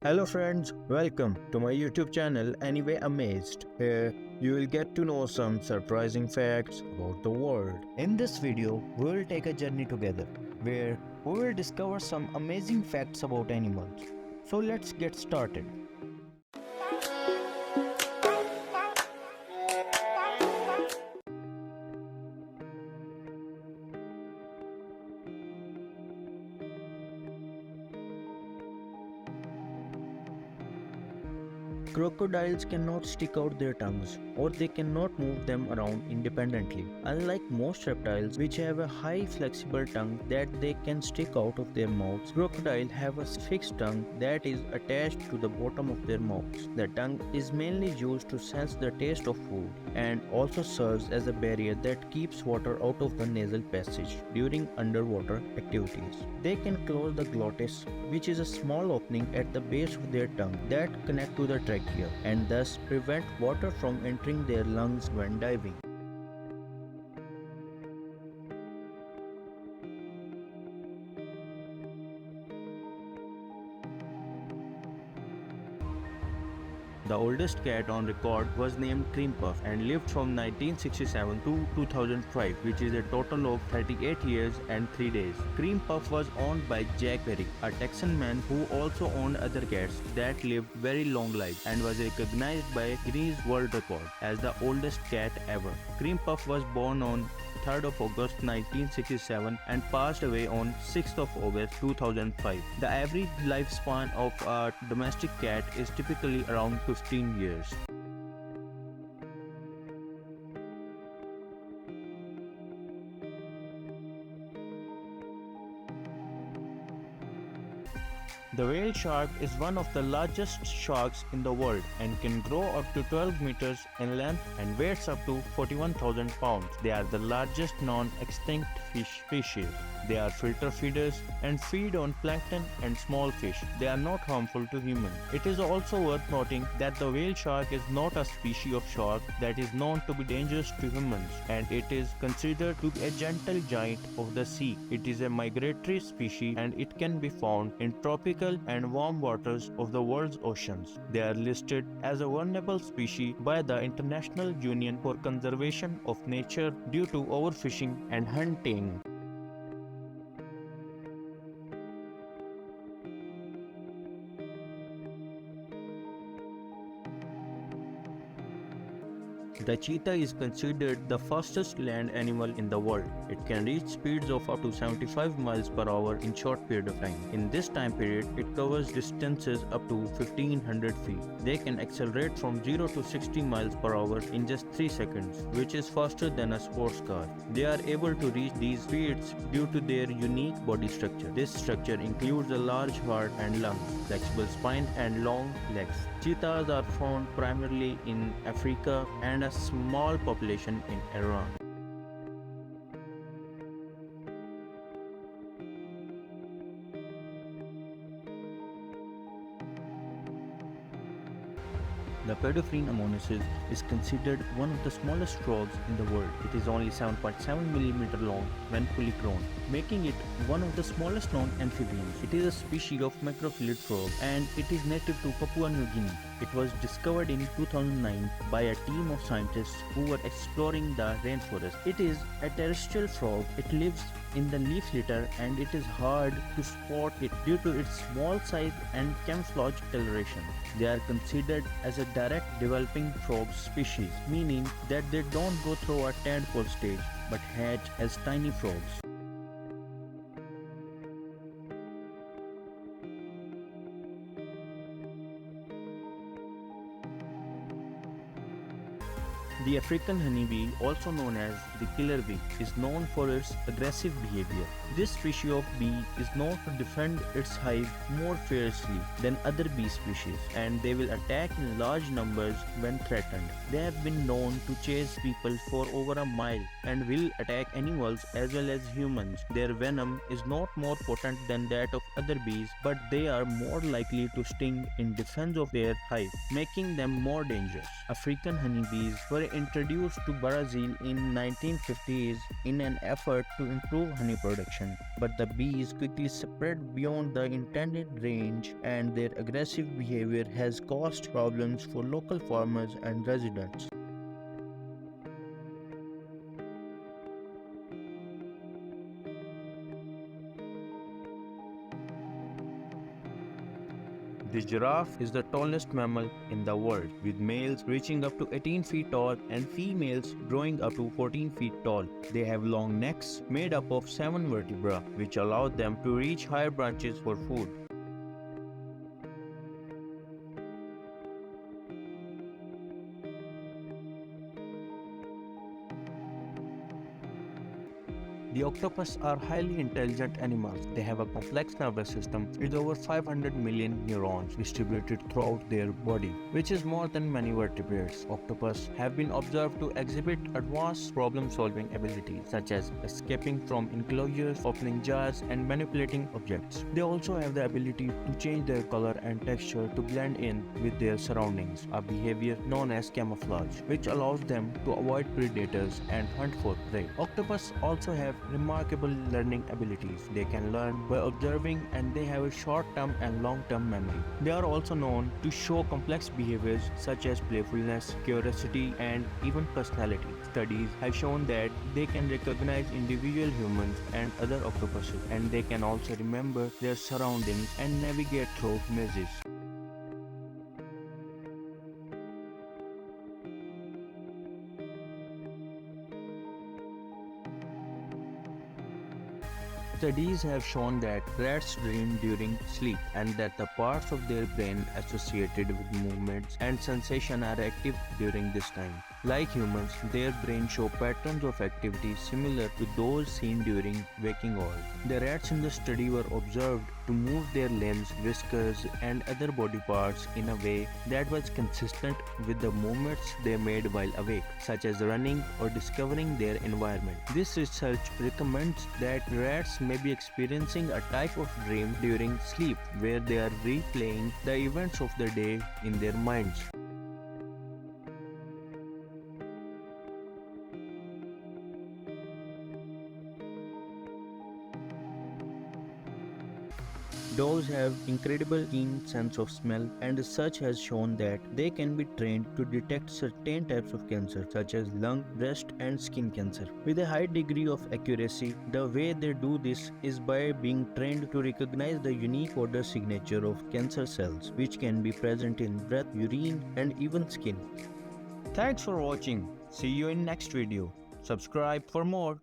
Hello friends, welcome to my YouTube channel Anyway Amazed. Here you will get to know some surprising facts about the world. In this video, we will take a journey together where we will discover some amazing facts about animals. So let's get started. Crocodiles cannot stick out their tongues or they cannot move them around independently. Unlike most reptiles which have a high flexible tongue that they can stick out of their mouths, crocodiles have a fixed tongue that is attached to the bottom of their mouths. The tongue is mainly used to sense the taste of food and also serves as a barrier that keeps water out of the nasal passage during underwater activities. They can close the glottis, which is a small opening at the base of their tongue that connect to the trachea and thus prevent water from entering their lungs when diving. The oldest cat on record was named Cream Puff and lived from 1967 to 2005, which is a total of 38 years and 3 days. Cream Puff was owned by Jack Perry, a Texan man who also owned other cats that lived very long lives and was recognized by Guinness World Record as the oldest cat ever. Cream Puff was born on 3rd of August 1967 and passed away on 6th of August 2005. The average lifespan of a domestic cat is typically around 15 years. The whale shark is one of the largest sharks in the world and can grow up to 12 meters in length and weighs up to 41,000 pounds. They are the largest non-extinct fish species. They are filter feeders and feed on plankton and small fish. They are not harmful to humans. It is also worth noting that the whale shark is not a species of shark that is known to be dangerous to humans, and it is considered to be a gentle giant of the sea. It is a migratory species and it can be found in tropical and warm waters of the world's oceans. They are listed as a vulnerable species by the International Union for Conservation of Nature due to overfishing and hunting. The cheetah is considered the fastest land animal in the world. It can reach speeds of up to 75 miles per hour in short period of time. In this time period, it covers distances up to 1500 feet. They can accelerate from 0 to 60 miles per hour in just 3 seconds, which is faster than a sports car. They are able to reach these speeds due to their unique body structure. This structure includes a large heart and lungs, flexible spine and long legs. Cheetahs are found primarily in Africa and a small population in Iran. The Pedophrene amonosis is considered one of the smallest frogs in the world. It is only 7.7 mm long when fully grown, making it one of the smallest known amphibians. It is a species of macrophyllid frog and it is native to Papua New Guinea. It was discovered in 2009 by a team of scientists who were exploring the rainforest. It is a terrestrial frog. It lives in the leaf litter and it is hard to spot it due to its small size and camouflage coloration. They are considered as a direct developing frog species, meaning that they don't go through a tadpole stage but hatch as tiny frogs. The African honeybee, also known as the killer bee, is known for its aggressive behavior. This species of bee is known to defend its hive more fiercely than other bee species, and they will attack in large numbers when threatened. They have been known to chase people for over a mile and will attack animals as well as humans. Their venom is not more potent than that of other bees, but they are more likely to sting in defense of their hive, making them more dangerous. African honeybees were were introduced to Brazil in 1950s in an effort to improve honey production. But the bees quickly spread beyond the intended range, and their aggressive behavior has caused problems for local farmers and residents. The giraffe is the tallest mammal in the world, with males reaching up to 18 feet tall and females growing up to 14 feet tall. They have long necks made up of 7 vertebrae, which allow them to reach higher branches for food. The octopus are highly intelligent animals. They have a complex nervous system with over 500 million neurons distributed throughout their body, which is more than many vertebrates. Octopus have been observed to exhibit advanced problem-solving abilities such as escaping from enclosures, opening jars, and manipulating objects. They also have the ability to change their color and texture to blend in with their surroundings, a behavior known as camouflage, which allows them to avoid predators and hunt for prey. Octopus also have remarkable learning abilities. They can learn by observing, and they have a short-term and long-term memory. They are also known to show complex behaviors such as playfulness, curiosity, and even personality. Studies have shown that they can recognize individual humans and other octopuses, and they can also remember their surroundings and navigate through mazes. Studies have shown that rats dream during sleep and that the parts of their brain associated with movements and sensation are active during this time. Like humans, their brains show patterns of activity similar to those seen during waking hours. The rats in the study were observed to move their limbs, whiskers, and other body parts in a way that was consistent with the movements they made while awake, such as running or discovering their environment. This research recommends that rats may be experiencing a type of dream during sleep where they are replaying the events of the day in their minds. Dogs have incredible keen sense of smell, and research has shown that they can be trained to detect certain types of cancer such as lung, breast, and skin cancer. With a high degree of accuracy, the way they do this is by being trained to recognize the unique odor signature of cancer cells, which can be present in breath, urine, and even skin. Thanks for watching. See you in next video. Subscribe for more.